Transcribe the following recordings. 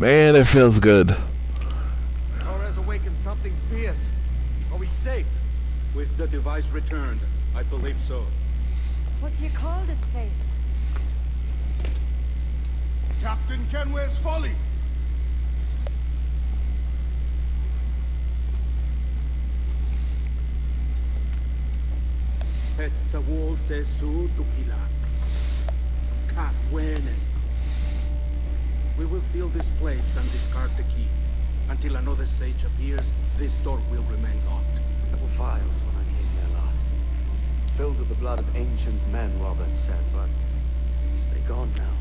Man, it feels good. Torres awakened something fierce. Are we safe? With the device returned, I believe so. What do you call this place? Captain Kenware's Folly! Petsawolte su tukila. Katwenen. We will seal this place and discard the key. Until another sage appears, this door will remain locked. There were files when I came here last. Filled with the blood of ancient men, Robert said, but they're gone now.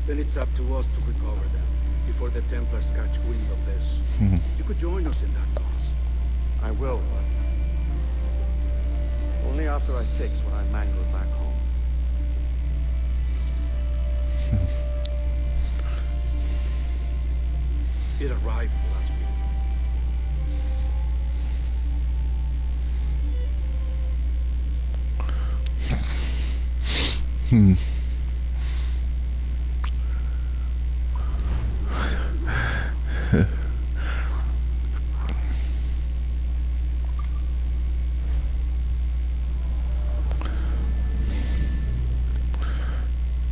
Then it's up to us to recover them, before the Templars catch wind of this. You could join us in that cause. I will, but only after I fix what I mangled back home. It arrived last week.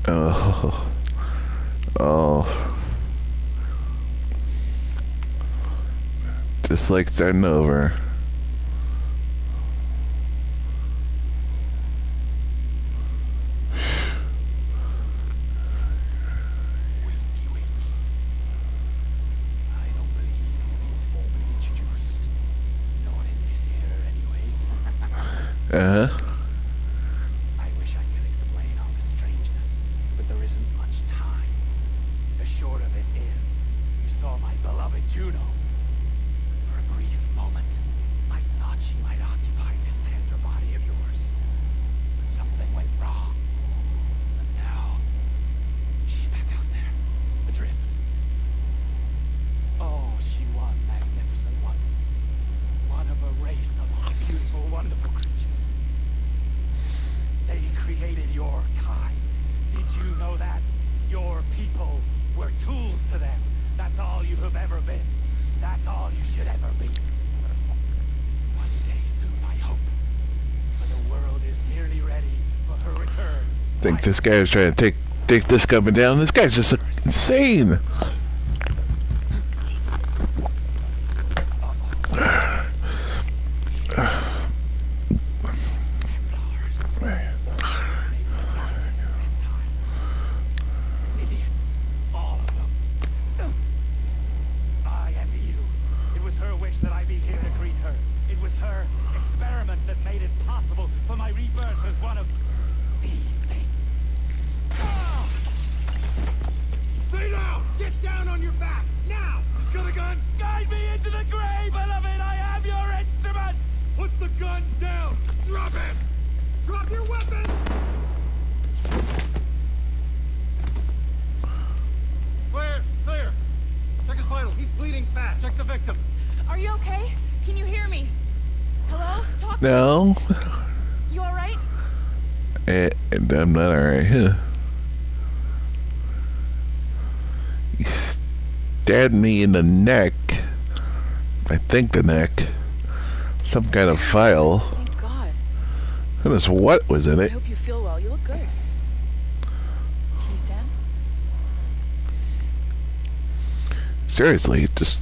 Oh. Oh. Just like starting over. Uh-huh. I wish I could explain all the strangeness, but there isn't much time. The short of it is, you saw my beloved Juno. For a brief moment, I thought she might occupy this tender body of yours. But something went wrong. And now, she's back out there, adrift. Oh, she was magnificent once. One of a race of beautiful, wonderful creatures. They created your kind. Did you know that? Your people were tools to them. That's all you have ever been. That's all you should ever be. One day soon, I hope. For the world is nearly ready for her return. I think this guy is trying to take this company down. This guy's just insane. No. You alright? I'm not alright. He stabbed me in the neck. I think the neck. Some kind of file. Thank God. Goodness, what was in I it? hope you feel well. You look good. Can you stand? Seriously, just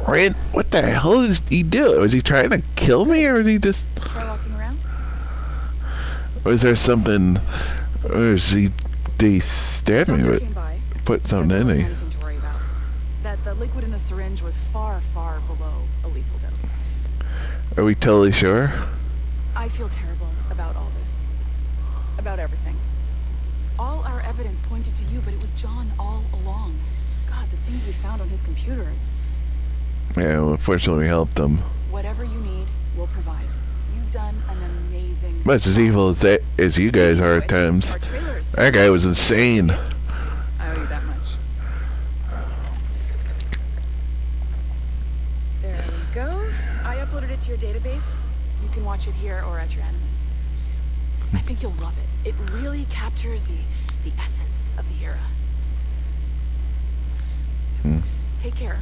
ran. What the hell did he do? Was he trying to kill me, or was he just? Try walking around. Or is there something? Or is he? Did he stab me? Doctor But came by. put something Said in there me. wasn't anything to worry about. That the liquid in the syringe was far, far below a lethal dose. Are we totally sure? I feel terrible about all this. About everything. All our evidence pointed to you, but it was John all along. God, the things we found on his computer. Yeah, well, fortunately we helped him. Whatever you need, we'll provide. You've done an amazing Much as job. evil as you guys are at times. Our trailers. That guy was insane. I owe you that much. There we go. I uploaded it to your database. You can watch it here or at your Animus. I think you'll love it. It really captures the essence of the era. Take care.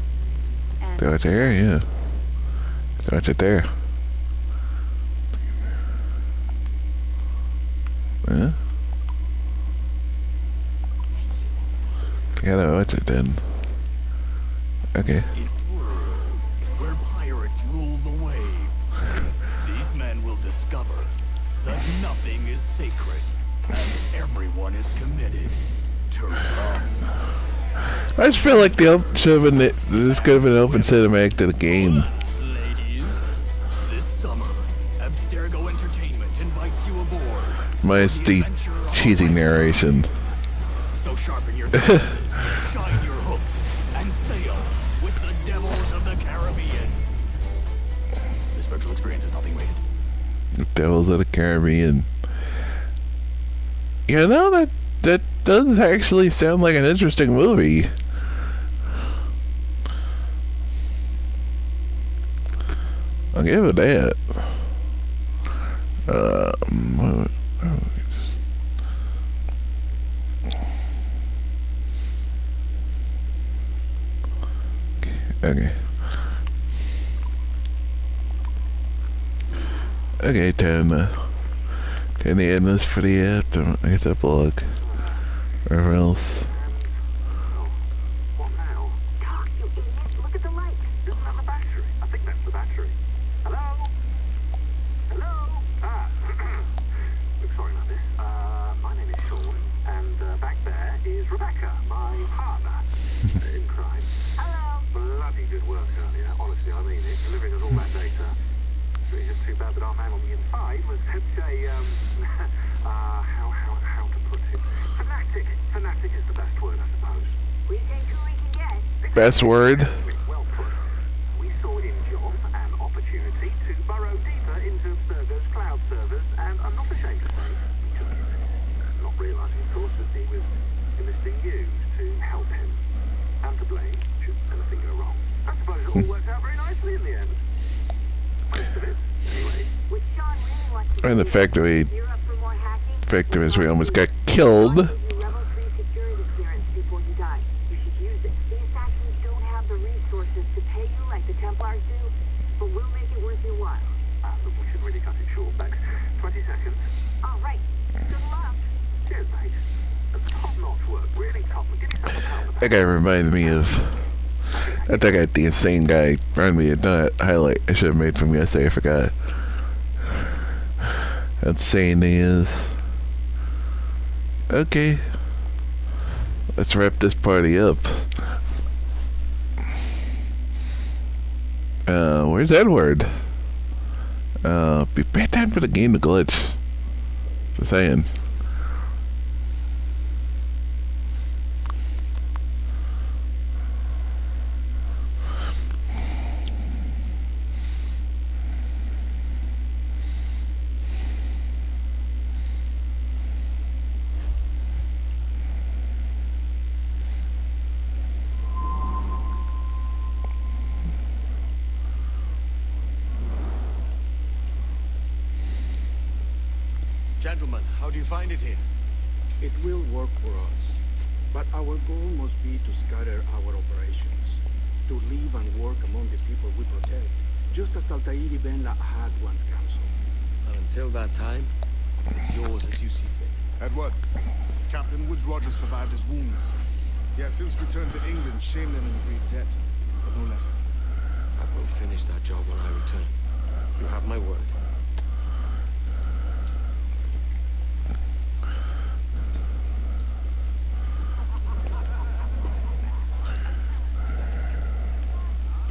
And Throw it there, yeah. Throw it there. Huh? Gotta watch it then. Okay. In a world where pirates rule the waves, these men will discover that nothing is sacred and everyone is committed to run. I just feel like this could have been an open cinematic to the game. Ladies, this summer, Abstergo Entertainment invites you aboard. Minus the cheesy narration. So sharpen your compasses, shine your hooks, and sail with the devils of the Caribbean. This virtual experience is not being rated. The Devils of the Caribbean. You know, that does actually sound like an interesting movie. I'll give it that. Okay. Okay, time to end this for the I guess epilogue. Or else. What now? God, you idiot! Look at the light. Isn't that the battery? I think that's the battery. Hello? Hello? Look, sorry about this. My name is Sean, and back there is Rebecca, my partner in crime. Hello. Bloody good work earlier. Honestly, I mean it. Delivering us all that data. It's just too bad that our man on the inside was such a how to put it? Fanatic. Fanatic is the best word, I suppose. We take who we can get. Best word. Well put. We saw in John an opportunity to burrow deeper into Abstergo's cloud servers, and I'm not ashamed to say we took it. Not realising, of course, that he was enlisting you to help him. And to blame, should anything go wrong. I suppose it all worked out very nicely in the end. Most of it, anyway. With Sean really wants to And the fact that we you're up for more hacking? fact that we almost got killed. Level 3 security clearance before you die. You should use it. The assassins don't have the resources to pay you like the Templars do, but we'll make it worth your while. Look, we should really cut it short, Bex. 20 seconds. All right. Good luck. Cheers, mate. That's top-notch work. Really top. Give yourself a pat on the back. That guy reminded me of that guy, the insane guy, reminded me of that highlight I should have made from yesterday. I forgot how insane he is. Okay, let's wrap this party up. Where's Edward? Be bad time for the game to glitch. Just saying. Gentlemen, how do you find it here? It will work for us. But our goal must be to scatter our operations. To live and work among the people we protect. Just as Altair Ben La had once counseled. Until that time, it's yours as you see fit. Edward, Captain Woods Rogers survived his wounds. He has since returned to England, shamed and in great debt, but no less. I will finish that job when I return. You have my word.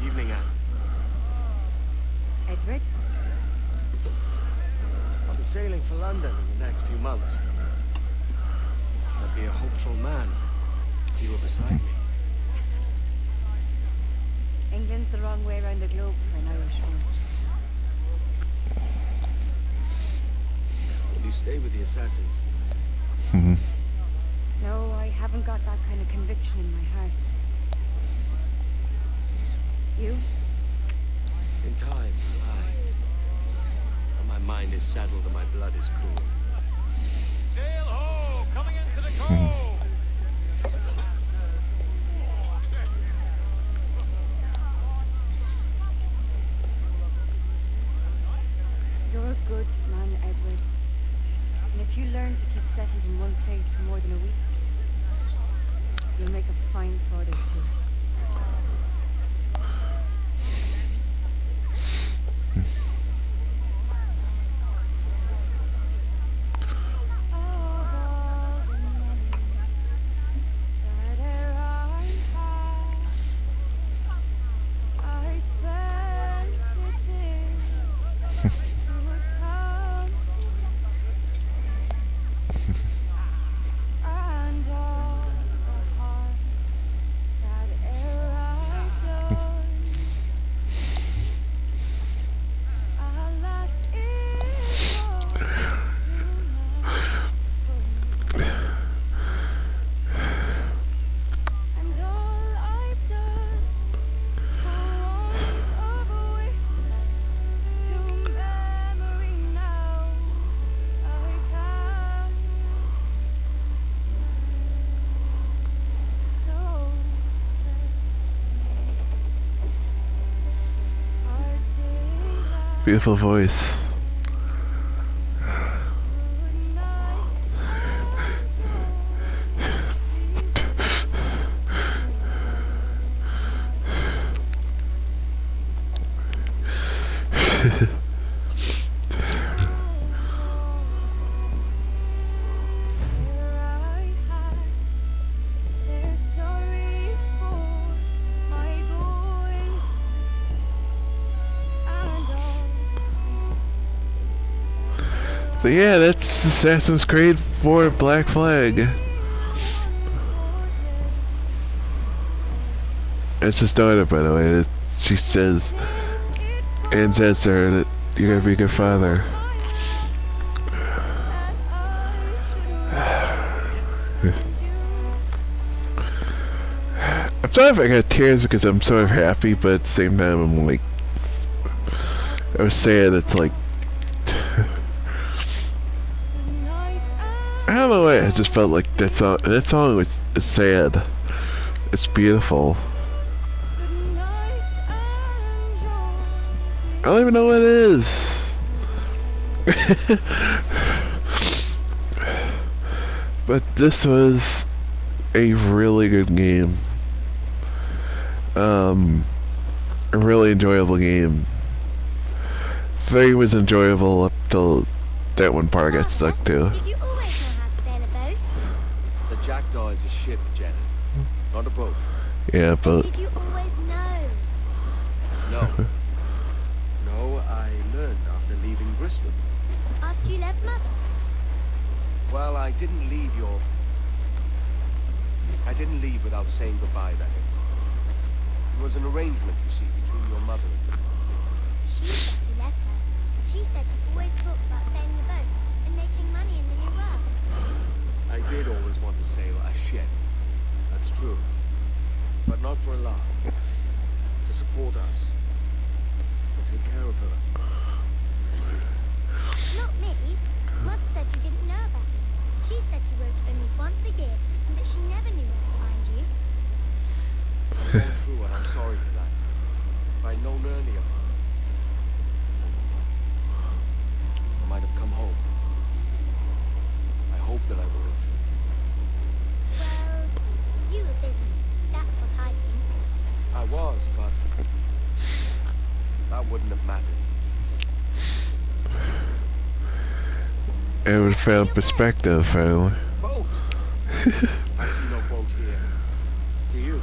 Evening, Anne. Edward? I'll be sailing for London in the next few months. I'd be a hopeful man if you were beside me. England's the wrong way around the globe for an Irishman. Will you stay with the assassins? No, I haven't got that kind of conviction in my heart. You? In time, aye. When my mind is settled and my blood is cool. Sail ho! Coming into the cove! Edward. And if you learn to keep settled in one place for more than a week, you'll make a fine father too. Beautiful voice. So yeah, that's Assassin's Creed 4 Black Flag. It's his daughter, by the way. She says, and says to her that you're gonna be a good father. I'm sorry if I got tears because I'm sort of happy, but at the same time I'm like, I was sad. It's like, I don't know why, I just felt like that song is sad. It's beautiful. I don't even know what it is. But this was a really good game. A really enjoyable game. 3 was enjoyable up till that one part I got stuck to. Did you always know how to sail a boat? The Jackdaw is a ship, Jenny, not a boat. Yeah, but Did you always know? No. No, I learned after leaving Bristol. After you left Mother? Well, I didn't leave without saying goodbye, that is. It was an arrangement, you see, between your mother and me. She said you left her. She said you always talked about sailing the boat and making money in the new world. I did always want to sail a ship. That's true. But not for a laugh. To support us. To take care of her. Not me. Mother said you didn't know about me. She said you wrote only once a year and that she never knew where to find you. That's all true, and I'm sorry for that. If I'd known earlier, I might have come home. I hope that I would have. Well, you were busy. That's what I think. I was, but that wouldn't have mattered. it would have found perspective finally. Boat? I see no boat here. Do you?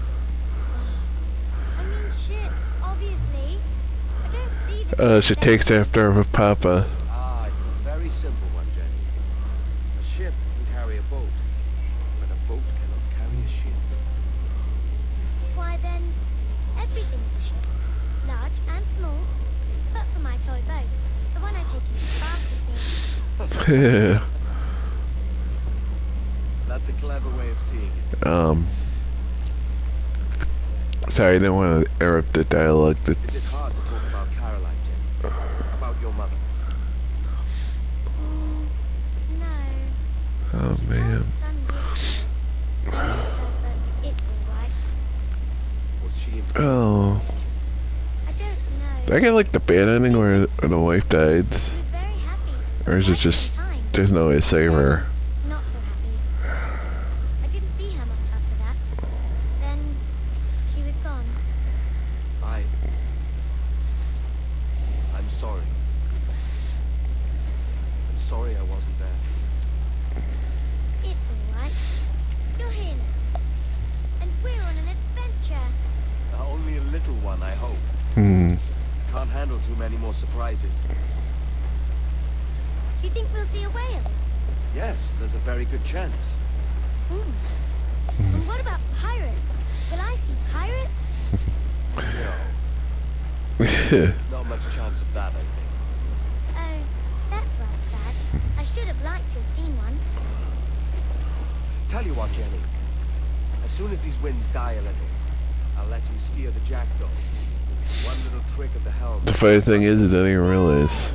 I mean ship, obviously. I don't see the... She takes after her papa. Ah, it's a very simple one, Jenny. A ship can carry a boat, but a boat cannot carry a ship. Why then, everything is a ship. Large and small. But for my toy boat, the one I take into the bath with me. That's a clever way of seeing it. Sorry, I didn't want to interrupt the dialogue. Is it hard to talk about Caroline, Jenny? About your mother? No. Oh man. Was she in Oh. I don't know. I get like the bad ending where the wife died. She was very happy. Or is it just there's no way to save her? Not so happy. I didn't see her much after that. Then she was gone. I'm sorry. I'm sorry I wasn't there for you. It's all right. You're here now, and we're on an adventure. Only a little one, I hope. Hmm. Can't handle too many more surprises. You think we'll see a whale? Yes, there's a very good chance. And what about pirates? Will I see pirates? No. Not much chance of that, I think. Oh, that's rather sad. I should have liked to have seen one. Tell you what, Jenny. As soon as these winds die a little, I'll let you steer the jackdaw. One little trick of the helm. The funny thing is, I didn't even realize.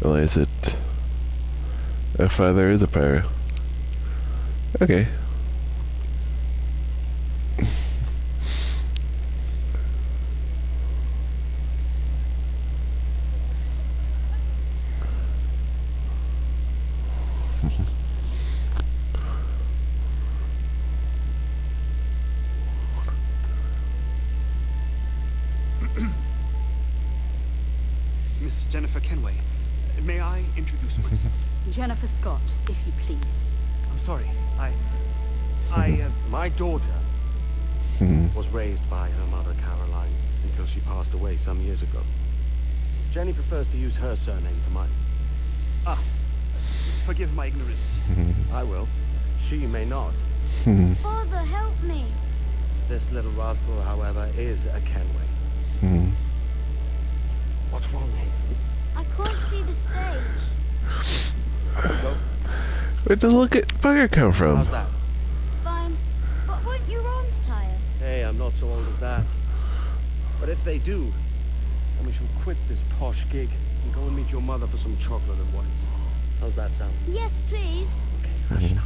Realize it. If there is a pirate. Okay. Miss Jennifer Kenway, may I introduce myself? Jennifer Scott, if you please. I'm sorry, my daughter was raised by her mother, Caroline, until she passed away some years ago. Jenny prefers to use her surname to mine. Forgive my ignorance. I will. She may not. Father, help me. This little rascal, however, is a Kenway. What's wrong, Haven? I can't see the stage. Where'd the look at bugger come from? How's that? Fine. But won't your arms tire? Hey, I'm not so old as that. But if they do, then we shall quit this posh gig and go and meet your mother for some chocolate at once. How's that sound? Yes, please. Okay, hush now.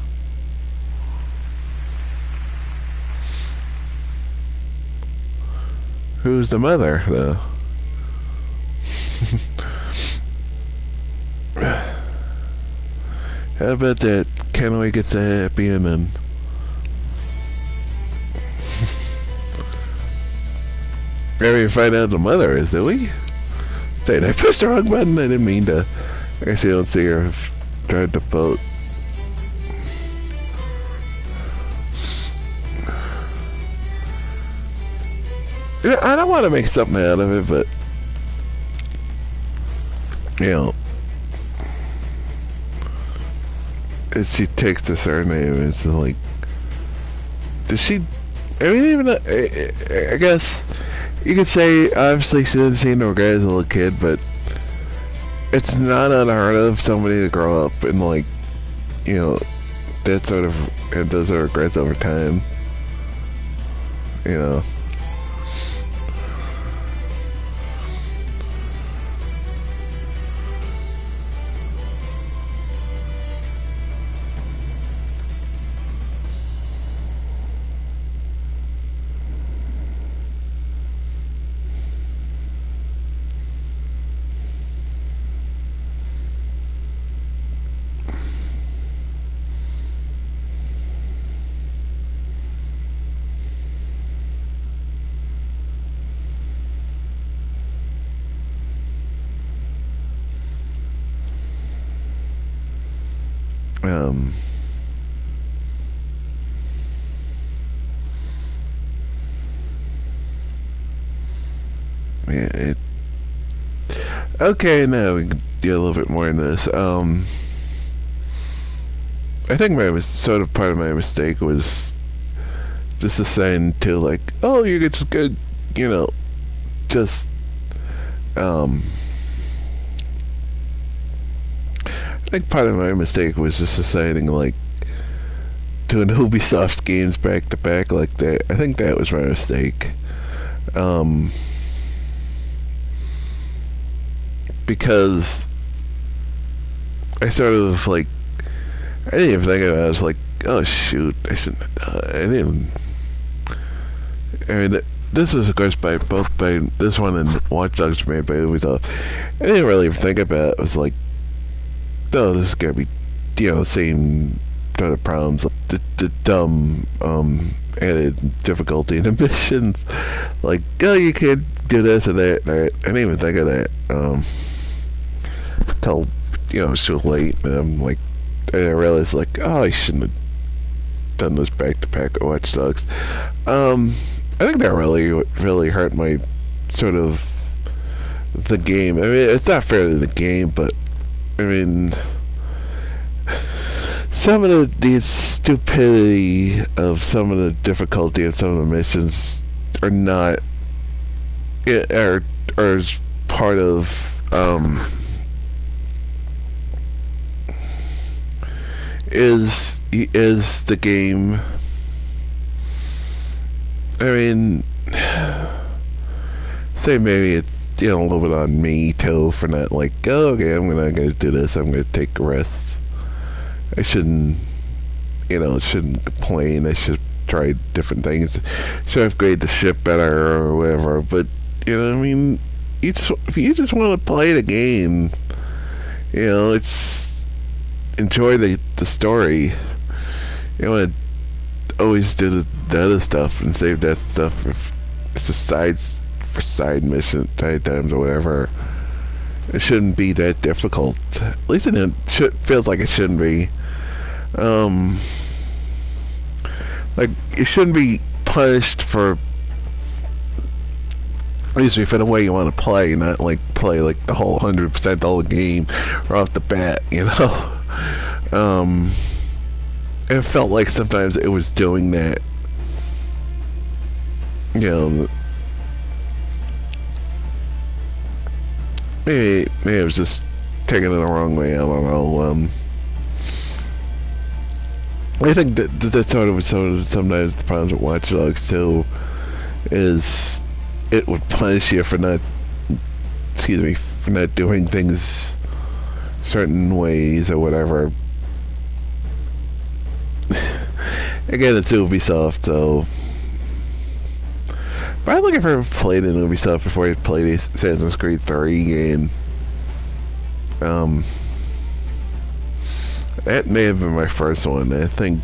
Who's the mother, though? How about that? Kenway gets a happy ending. Never even find out the mother is, do we? Say, did I push the wrong button? I didn't mean to. I guess you don't see her tried to vote. Yeah, I don't want to make something out of it, but you know, as she takes the surname, it's like, does she? I mean, even I guess you could say obviously she didn't see no guy as a little kid, but it's not unheard of somebody to grow up and like, you know, that sort of and does her regrets over time. You know. Yeah, okay, now we can do a little bit more in this. I think sort of part of my mistake was just deciding to like, oh, you're just good, you know, just, I think part of my mistake was just deciding like doing Ubisoft games back to back like that. I think that was my mistake. Because I sort of like, I didn't even think about it. I was like, oh shoot, I shouldn't have done it. I didn't even, I mean, this was of course by this one and Watch Dogs made by Ubisoft. I didn't really even think about it. It was like, oh, this is gonna be, the same kind of problems, the dumb added difficulty in the missions. Like, oh, you can't do this and that. I didn't even think of that. Till it's too late, and I'm like, I realized like, oh, I shouldn't have done this back to back with Watch Dogs. I think that really hurt my sort of the game. I mean, it's not fair to the game, but I mean, some of the stupidity of some of the difficulty in some of the missions are not are part of is the game. I mean, say maybe it's a little bit on me too for not like, oh, okay, I'm gonna do this. I'm gonna take risks. I shouldn't complain. I should try different things. Should upgrade the ship better or whatever. But I mean, if you just want to play the game, it's enjoy the story. You want to always do the other stuff and save that stuff for side mission times or whatever. It shouldn't be that difficult. At least it feels like it shouldn't be. Like, you shouldn't be punished for, at least for the way you want to play, not like play like the whole 100% the whole game right off the bat, It felt like sometimes it was doing that. Maybe it was just taking it the wrong way. I don't know. I think that's sort of sometimes the problems with Watch Dogs too, is it would punish you for not doing things certain ways or whatever. Again, it's Ubisoft, so. But I don't think I've ever played an Ubisoft before I played Assassin's Creed 3 game. That may have been my first one. I think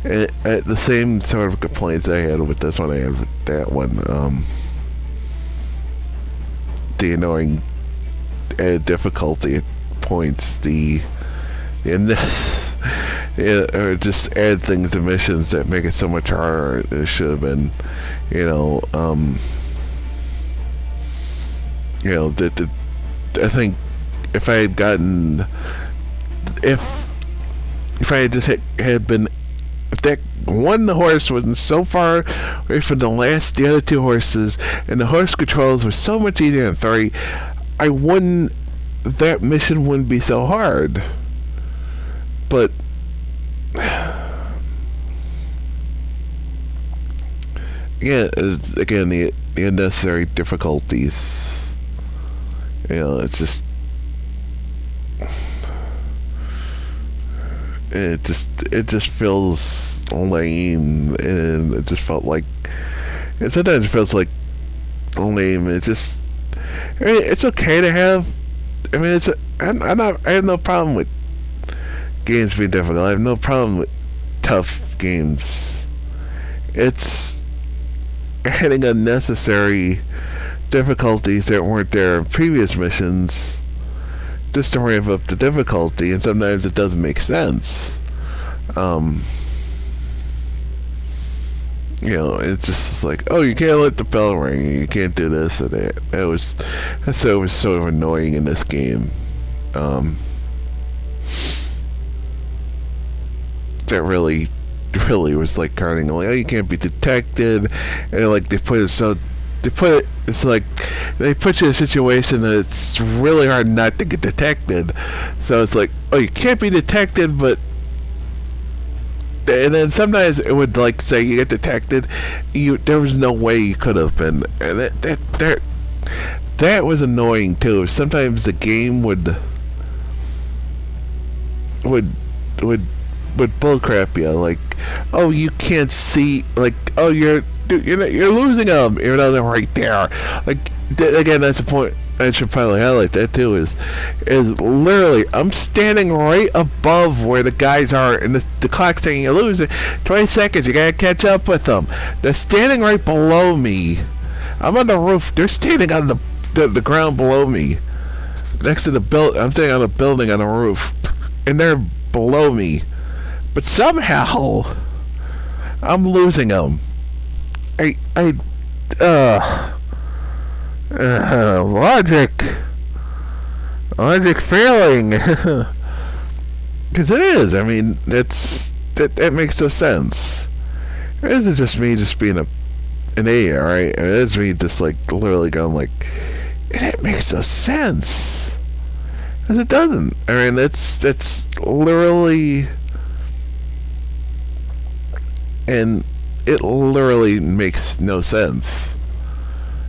the same sort of complaints I had with this one, I had with that one. The annoying added difficulty at points, or just add things to missions that make it so much harder than it should have been. I think if I had gotten, if I had just had been, if that one horse wasn't so far away from the other two horses, and the horse controls were so much easier than 3, that mission wouldn't be so hard. But again, the unnecessary difficulties. It's just, it just feels lame, and it just felt like, and sometimes it feels like lame. It's okay to have. I mean, I have no problem with games being difficult. I have no problem with tough games. It's adding unnecessary difficulties that weren't there in previous missions just to ramp up the difficulty, and sometimes it doesn't make sense. It's just like, oh, you can't let the bell ring, you can't do this or that. It was sort of annoying in this game. That really was like carting, like, oh, you can't be detected, and like they put you in a situation that it's really hard not to get detected. So it's like, oh, you can't be detected, but, and then sometimes it would like say you get detected, there was no way you could have been, and that was annoying too. Sometimes the game would would bullcrap you, like, oh, you can't see, like, oh, you're losing them, even though they're right there. Like, again, that's the point. I should probably highlight that too. Is literally, I'm standing right above where the guys are, and the clock's saying you're losing 20 seconds. You gotta catch up with them. They're standing right below me. I'm on the roof. They're standing on the ground below me, next to the build. I'm standing on a building on the roof, and they're below me. But somehow, I'm losing them. Logic failing. Because it is. I mean, that makes no sense. It isn't just me just being an idiot, right? It is me just like literally going like, it makes no sense. Because it doesn't. I mean, it's literally, and it literally makes no sense.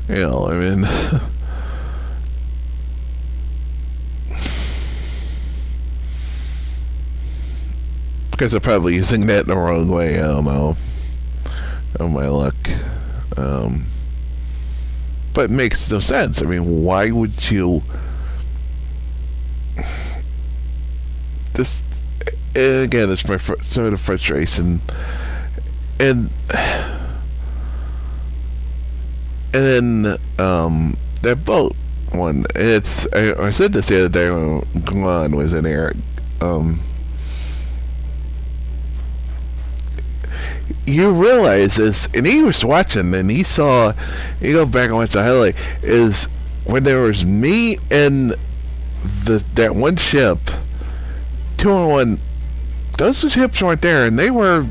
You know, I mean, because they're probably using that in the wrong way. I don't know. Oh my luck. But it makes no sense. I mean, why would you just? And again, it's my sort of frustration, and then that boat one. It's I said this the other day when Glenn was in here. You realize this, and he was watching, and he saw. You go back and watch the highlight. Is when there was me and that one ship, 2-on-1. Those two ships weren't there, and they were.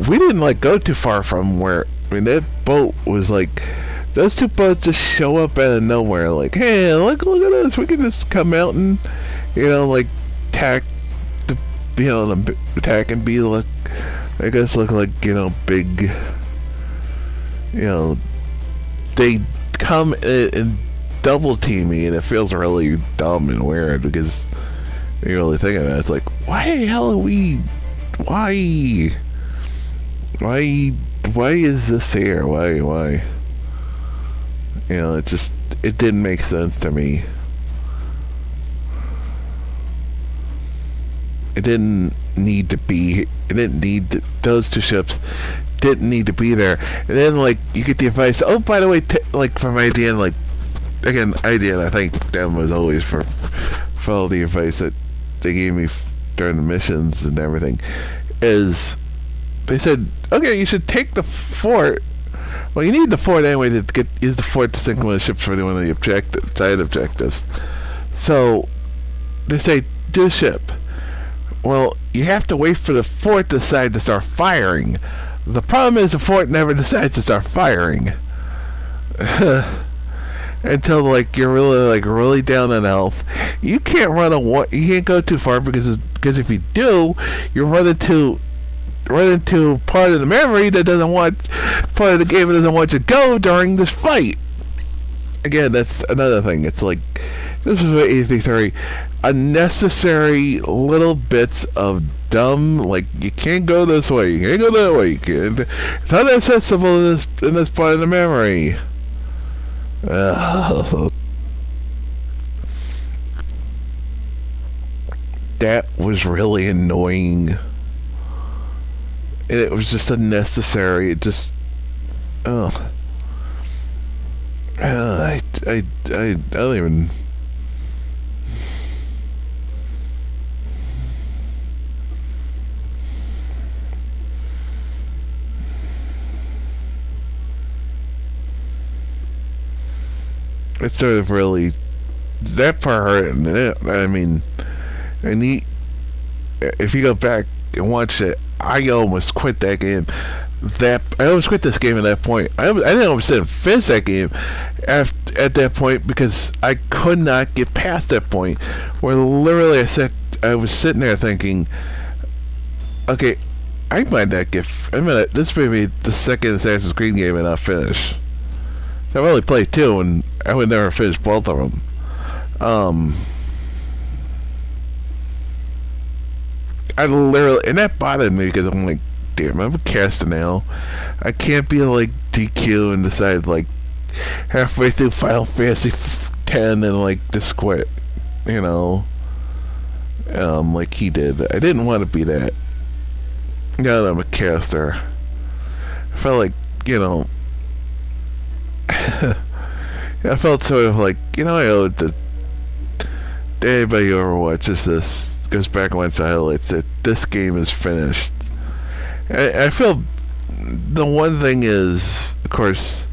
We didn't like go too far from where. I mean, that boat was like, those two boats just show up out of nowhere. Like, hey, look at us. We can just come out and, you know, like, attack and be like, I guess look like, you know, big, you know, they come and double team me, and it feels really dumb and weird because you really think of it. It's like, why the hell are we? Why is this here? Why? You know, it didn't make sense to me. It didn't need to be. Those two ships didn't need to be there. And then, like, you get the advice. Oh, by the way, like from IDN, like again, IDN. I think them was always for follow the advice that they gave me during the missions and everything. Is they said, okay, you should take the fort. Well, you need the fort anyway to use the fort to sink one of the ships for one of the side objectives. So they say, do ship. Well, you have to wait for the fort to decide to start firing. The problem is the fort never decides to start firing until like you're really down on health. You can't you can't go too far because if you do, you run into part of the memory that doesn't want part of the game that doesn't want you to go during this fight. Again, that's another thing. It's like this is what 83 unnecessary little bits of dumb, like you can't go this way, you can't go that way, it's not accessible in this part of the memory. That was really annoying. And it was just unnecessary. It just, I don't even. It's sort of really that part. I mean, if you go back and watch it, I almost quit that game. I almost quit this game at that point. I didn't almost finish that game at that point because I could not get past that point. Where literally I was sitting there thinking, okay, I might not get. This may be the second Assassin's Creed game and I'll finish. So I've only played 2, and I would never finish both of them. I literally, and that bothered me because I'm like, damn, I'm a Castanel. I can't be like DQ and decide like halfway through Final Fantasy X and like just quit, you know, like he did. I didn't want to be that. Now that I'm a caster, I felt like, you know, I felt sort of like, you know, I owe it to anybody who ever watches this, goes back and watches the highlights, that this game is finished. I feel the one thing is, of course,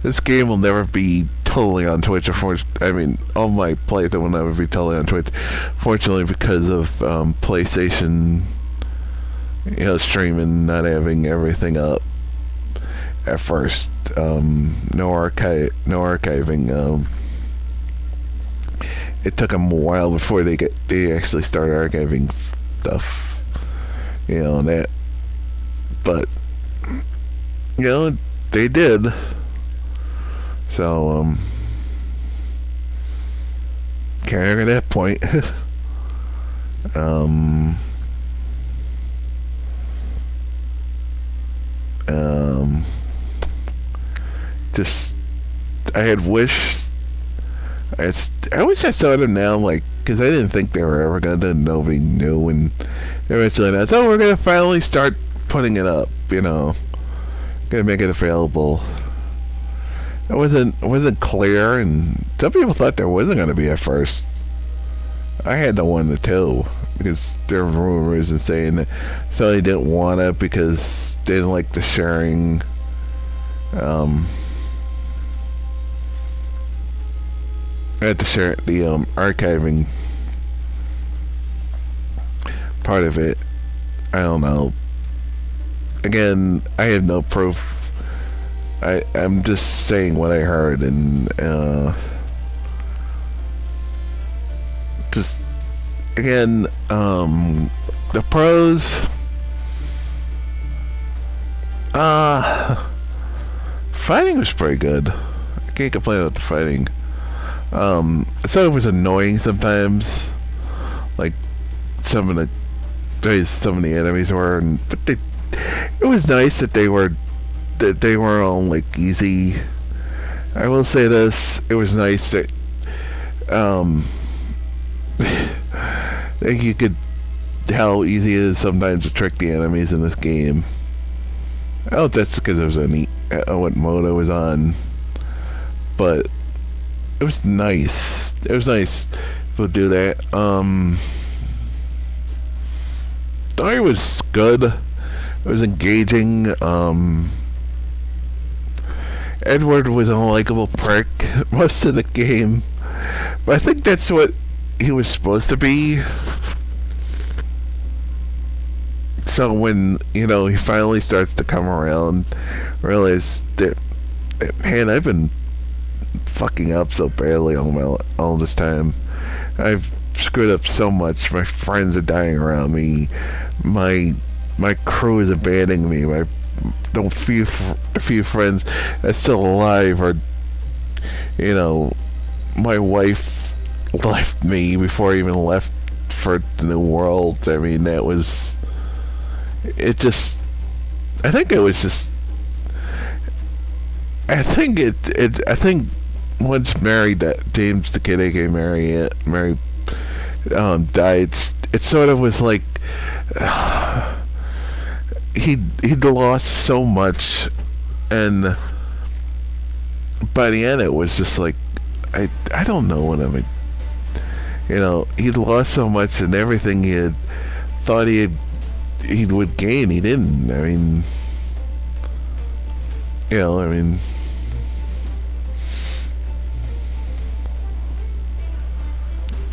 this game will never be totally on Twitch. I mean, all my playthrough will never be totally on Twitch, fortunately, because of PlayStation, you know, streaming, not having everything up at first. No archiving. It took them a while before they actually started archiving stuff, you know, and that. But you know, they did. So carrying that point. Just I had wished. I wish I saw them now, like, because I didn't think they were ever gonna. Nobody knew, and eventually announced, "Oh, we're gonna finally start putting it up." You know, gonna make it available. It wasn't clear, and some people thought there wasn't gonna be at first. I had the 1 to 2 because there were rumors and saying that Sony didn't want it because they didn't like the sharing. I had to share the archiving part of it. I don't know. Again, I have no proof. I'm just saying what I heard, and just again, the pros. Fighting was pretty good. I can't complain about the fighting. I thought it was annoying sometimes, like some of the enemies were, but it was nice that they were all like easy. I will say this: it was nice that that you could how easy it is sometimes to trick the enemies in this game. I don't know if that's because it was what mode I was on, but it was nice. It was nice to do that. Story was good. It was engaging. Edward was an unlikable prick most of the game, but I think that's what he was supposed to be. So when, you know, he finally starts to come around, realize that, man, I've been fucking up so badly all this time. I've screwed up so much. My friends are dying around me. My crew is abandoning me. The few friends that's still alive are, you know, my wife left me before I even left for the new world. I mean, that was it. Just I think once James the Kid, aka Mary died, it sort of was like he'd lost so much, and by the end it was just like I don't know what I mean. You know, he'd lost so much, and everything he had thought he would gain, he didn't. I mean, you know,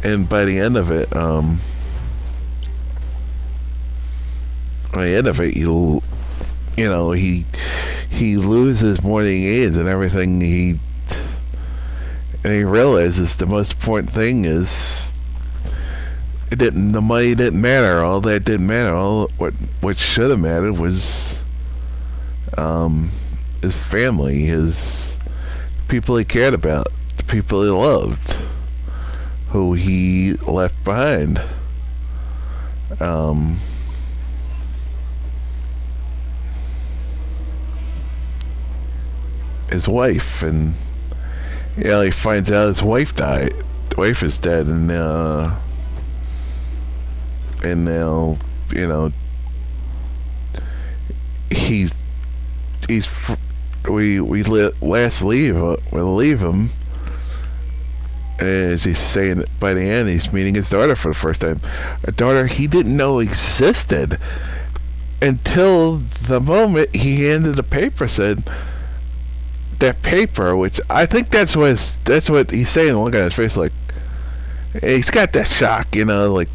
and by the end of it, you know, he loses morning aids and everything. And he realizes the most important thing is the money didn't matter. All that didn't matter. All what should have mattered was his family, his people he cared about, the people he loved, who he left behind. his wife, and he finds out his wife died. The wife is dead, and now we'll leave him, as he's saying by the end, he's meeting his daughter for the first time, a daughter he didn't know existed until the moment he handed the paper, said that paper, which I think that's what he's saying. Look at his face, like he's got that shock, like,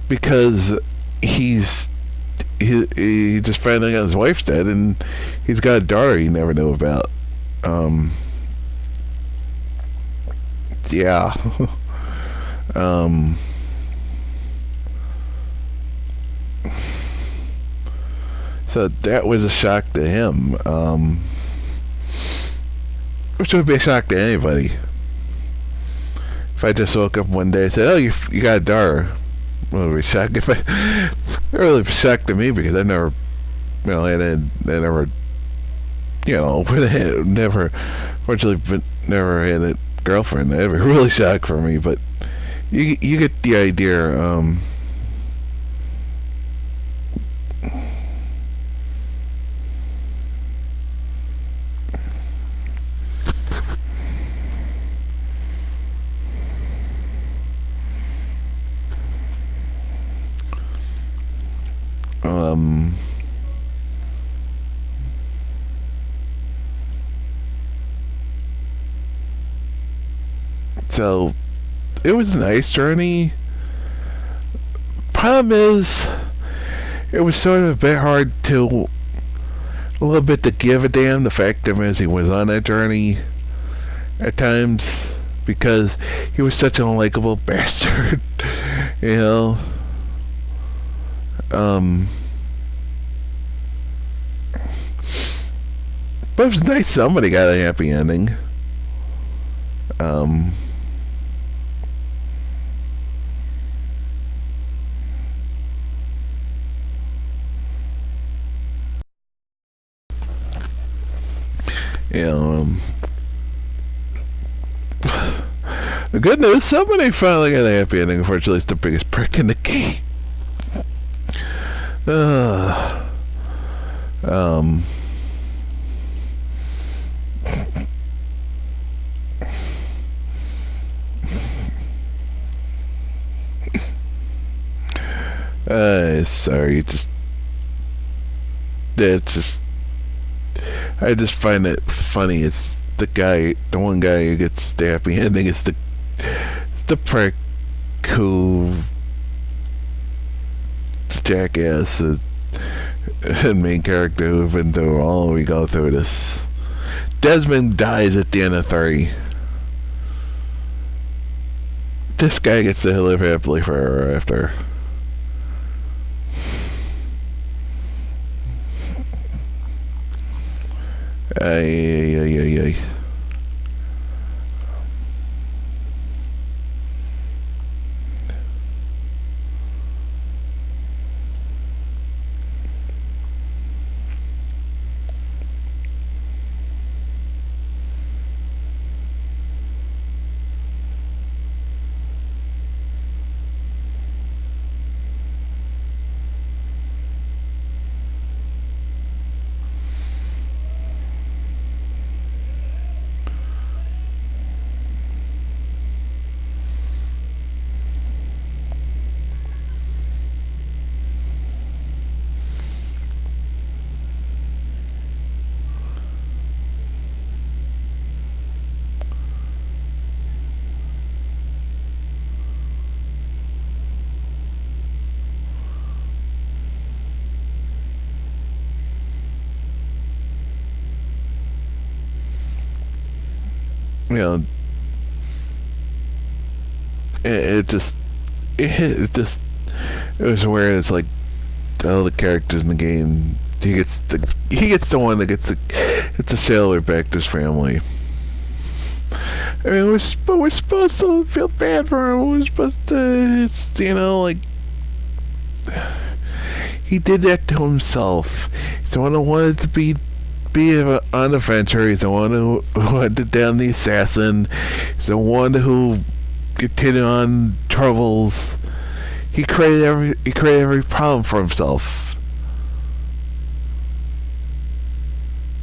because he just found out his wife's dead, and he's got a daughter he never knew about. Yeah. So that was a shock to him, which would be a shock to anybody. If I just woke up one day and said, "Oh, you got a daughter," well, it would be shocked. It really shocked to me, because I never, fortunately, never had a girlfriend. That would be really shocked for me. But you get the idea. So it was a nice journey. Problem is, it was sort of a bit hard to, a little bit to give a damn, the fact that as he was on that journey at times, because he was such an unlikable bastard, But it was nice somebody got a happy ending. The good news, somebody finally got a happy ending. Unfortunately, it's the biggest prick in the game. Sorry, I just find it funny. It's the one guy who gets the happy ending. It's the prick who, the jackass, and main character who've been through all we go through this. Desmond dies at the end of 3. This guy gets to live happily forever after. Ay. It was where it's like all the characters in the game. He gets the one that gets a sailor back to his family. I mean, we're supposed to feel bad for him. We're supposed to, like, he did that to himself. He's the one who wanted to be on an adventure. He's the one who hunted down the assassin. He's the one who continued on troubles. He created every problem for himself.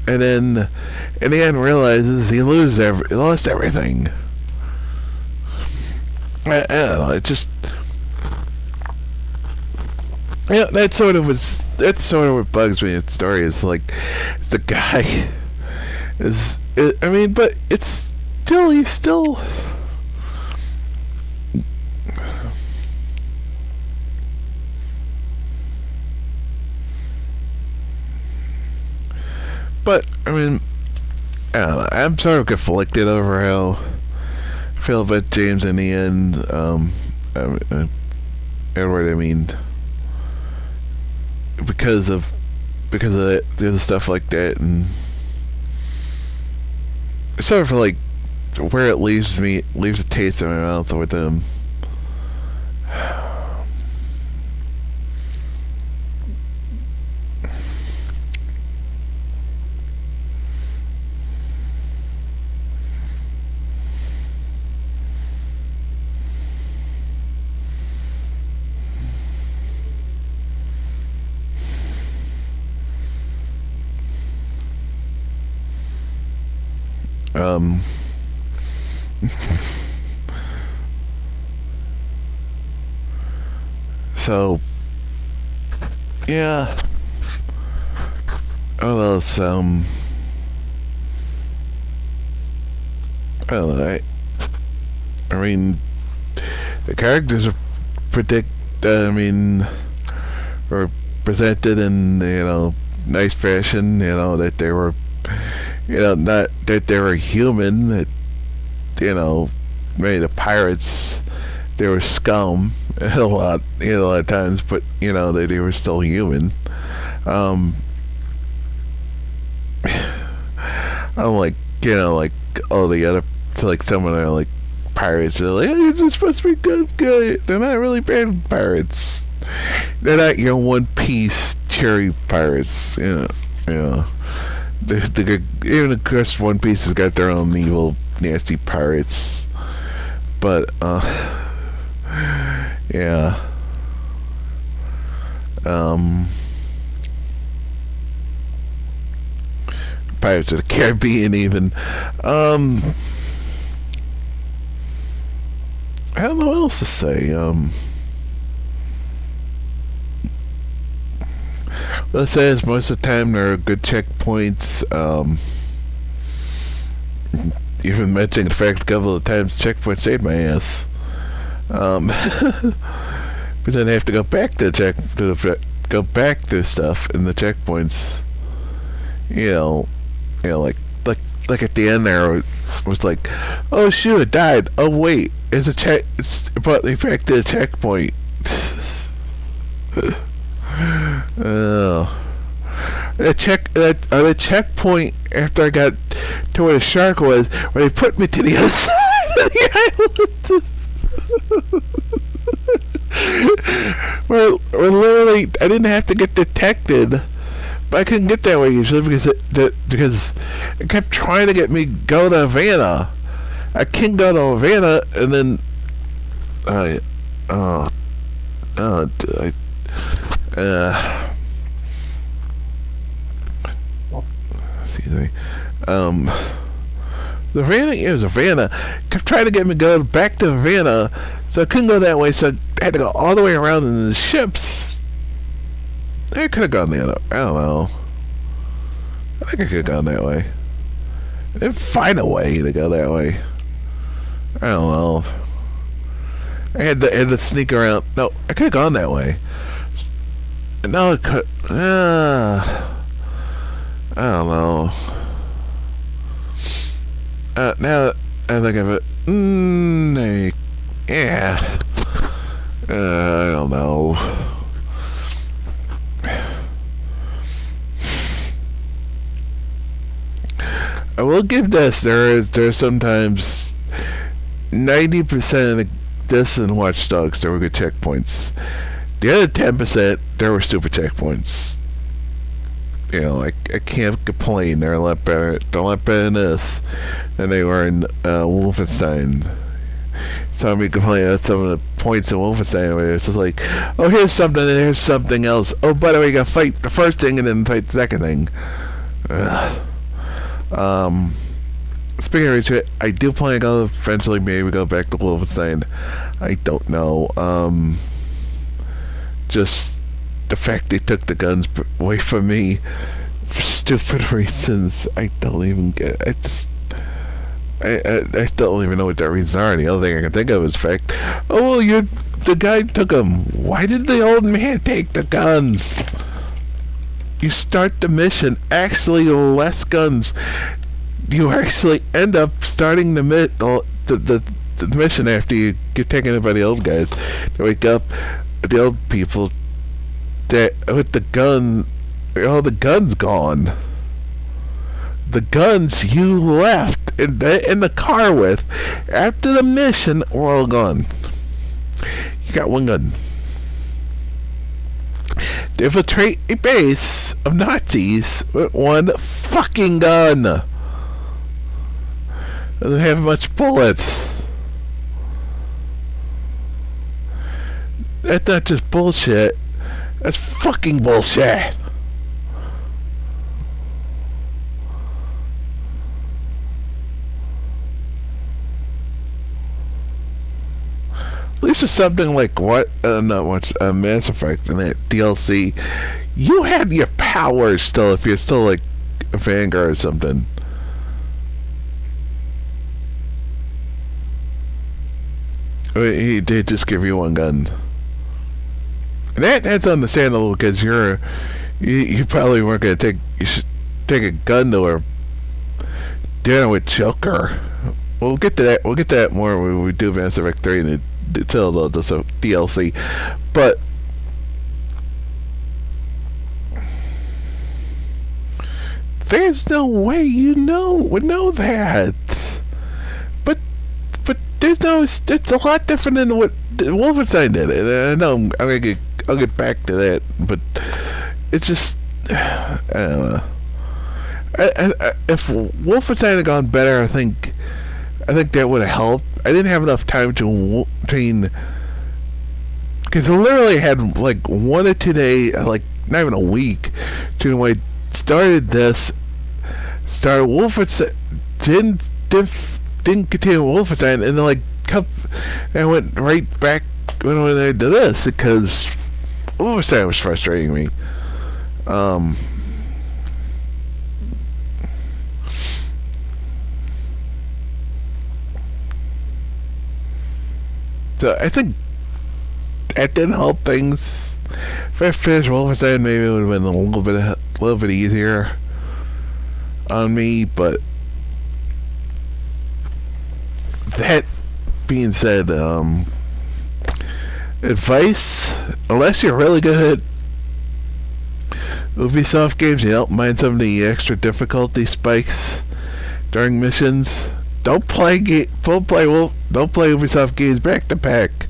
And then in the end realizes he lost everything. I don't know, it just, yeah, that's sort of what bugs me in the story, is like the guy is, I mean, but it's still, he's still, but I mean, I don't know, I'm sort of conflicted over how I feel about James in the end. Edward, I mean, because of the stuff like that, and it's sort of like where it leaves a taste in my mouth with him. So, yeah. What else? I don't know. I mean, the characters are were presented in, nice fashion, that they were, not that they were human, that, maybe the pirates, they were scum a lot of times, but, they were still human. I'm like, like all the other, like some of the, like, pirates are like, hey, they're supposed to be good. They're not really bad pirates. They're not your One Piece cherry pirates, Even of course One Piece has got their own evil, nasty pirates. But, yeah. Pirates of the Caribbean, even. I don't know what else to say. Let's say is most of the time there are good checkpoints. Even mentioning the fact a couple of times checkpoints saved my ass. Because then I have to go back to stuff in the checkpoints. Like at the end there, it was like, oh shoot, it died. Oh wait, it's brought me back to the checkpoint. The checkpoint after I got to where the shark was, where they put me to the other side of the island. where literally I didn't have to get detected, but I couldn't get that way usually because it kept trying to get me go to Havana. I can't go to Havana, and then excuse me. The Havana, it was Havana, kept trying to get me to go back to Havana, so I couldn't go that way, so I had to go all the way around in the ships. I could have gone the other, I don't know. I think I could have gone that way. I didn't find a way to go that way. I don't know. I had to sneak around. No, I could have gone that way. No, it could. I don't know. Now that I think of it, yeah. I don't know. I will give this. There's sometimes 90% of this and Watch Dogs there were good checkpoints. The other 10%, there were super checkpoints. You know, I can't complain. They're a lot better. They're a lot better than this than they were in Wolfenstein. Some me complain about some of the points in Wolfenstein where it's just like, oh, here's something and here's something else. Oh, by the way, you gotta fight the first thing and then fight the second thing. Speaking of which, I do plan to eventually maybe go back to Wolfenstein. I don't know. Just the fact they took the guns away from me for stupid reasons, I don't even get. I still don't even know what their reasons are. The only thing I can think of is the fact, oh, well, the guy took them. Why did the old man take the guns? You start the mission, actually less guns. You actually end up starting the mission after you get taken by the old guys. They wake up, the old people, with the gun, all the guns gone. The guns you left in the car with after the mission were all gone. You got one gun. To infiltrate a base of Nazis with one fucking gun. Doesn't have much bullets. That's not just bullshit. That's fucking bullshit. At least with something like not much Mass Effect and that DLC, you had your powers still if you're still like a Vanguard or something. I mean, he did just give you one gun. And that's understandable because you probably weren't gonna take a gun to her dinner with Joker. We'll get to that. We'll get to that more when we do Mass Effect 3 and until the DLC. But there's no way would know that. But there's no. It's a lot different than what Wolfenstein did. And I know I'll get back to that, but it's just I don't know. If Wolfenstein had gone better, I think that would have helped. I didn't have enough time to train because I literally had like 1 or 2 days, like not even a week, to when I started Wolfenstein, didn't continue Wolfenstein, and then like I went right back when I did this because Wolfenstein was frustrating me. So I think that didn't help things. If I finished Wolfenstein, maybe it would have been a little bit easier on me. But that being said, advice: unless you're really good at Ubisoft games, you don't mind some of the extra difficulty spikes during missions. Don't play Ubisoft games back to back.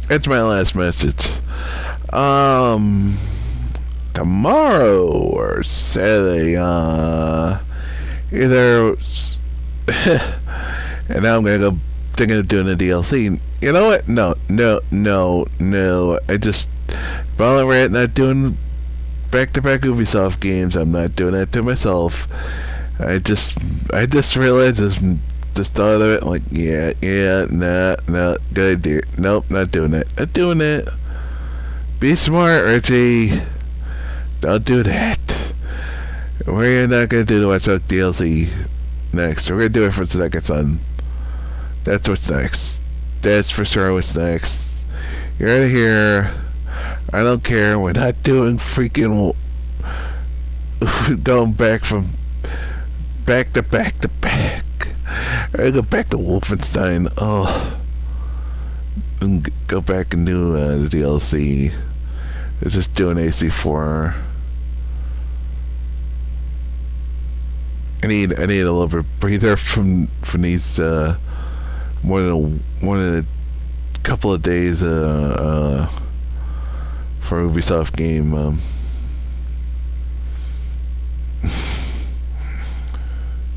That's my last message. Tomorrow or Saturday, either and now I'm gonna go thinking of doing a DLC. You know what? No. I just Valorant not doing back-to-back Ubisoft games. I'm not doing that to myself. I just realized this thought of it, like, nah, good idea. Nope, not doing it. Not doing it. Be smart, Richie. Don't do that. We're not gonna do the Watch Dogs DLC next. We're gonna do it for Second Son. That's what's next. That's for sure what's next. You're out of here. I don't care. We're not doing freaking going back from back to back to back. I go back to Wolfenstein. Oh, and go back and do the DLC. It's just doing AC4. I need a little bit of breather from these one of the couple of days for Ubisoft game.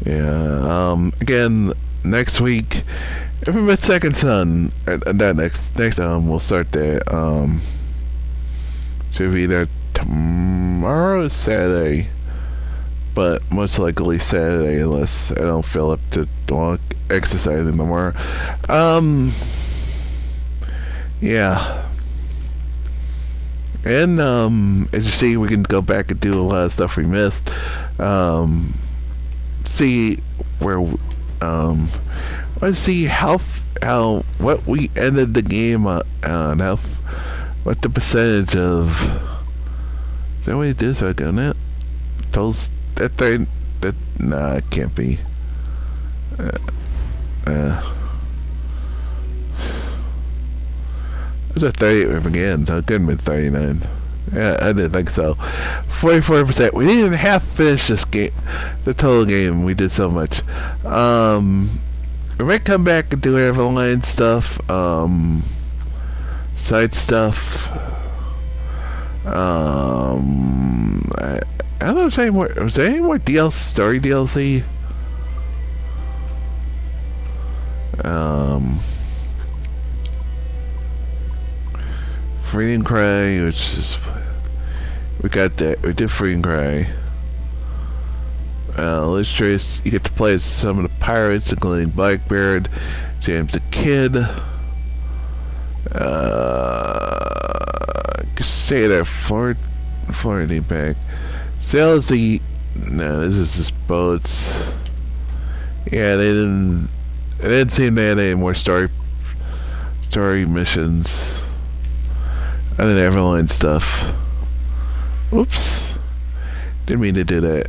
Yeah. Again, next week, Infamous Second Son. That next we'll start that. Should be there tomorrow, Saturday, but most likely Saturday, unless I don't feel up to exercising tomorrow. Yeah. And as you see, we can go back and do a lot of stuff we missed. See where let's see how what we ended the game on, what the percentage of, is that what it is? I done it? Totals that thing that, nah, it can't be. It was at 38 when it began, so it couldn't have been 39. Yeah, I didn't think so. 44%. We didn't even half finish this game, the total game. We did so much. We might come back and do Everline stuff, side stuff. I don't know if there's any more. Was there any more DLC, story DLC? Freedom Cry, which is, we got that. We did Freedom Cry. Illustrious, you get to play as some of the pirates, including Blackbeard, James the Kid. Say that Florida back. Sail is the, no, this is just boats. Yeah, it didn't seem to have any more story missions. Other than Everline stuff. Oops. Didn't mean to do that.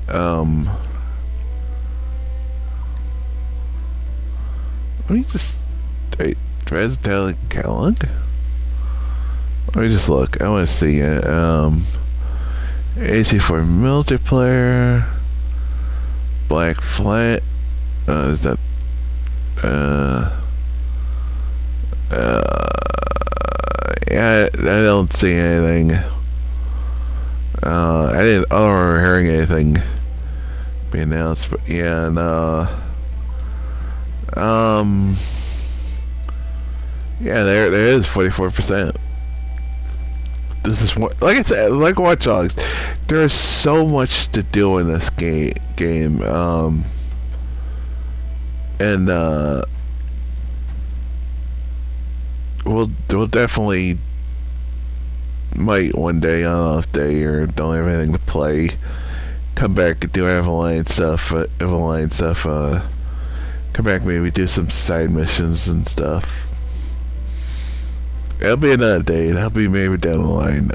Let me just, wait, Drazatelic Catalog? Let me just look. I want to see it. AC4 multiplayer. Black Flat. Is that, yeah, I don't see anything. I didn't remember hearing anything be announced, but yeah, and yeah, there is 44%. This is what, like I said, like Watch Dogs, there is so much to do in this game, and we'll definitely might one day on an off day or don't have anything to play, come back and do Everline stuff, come back, maybe do some side missions and stuff. It'll be another day. That'll be maybe down the line.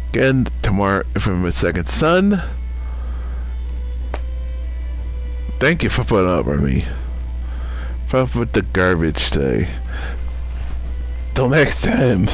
Again, tomorrow from my Second Son. Thank you for putting up with me. Put up with the garbage today. Till next time.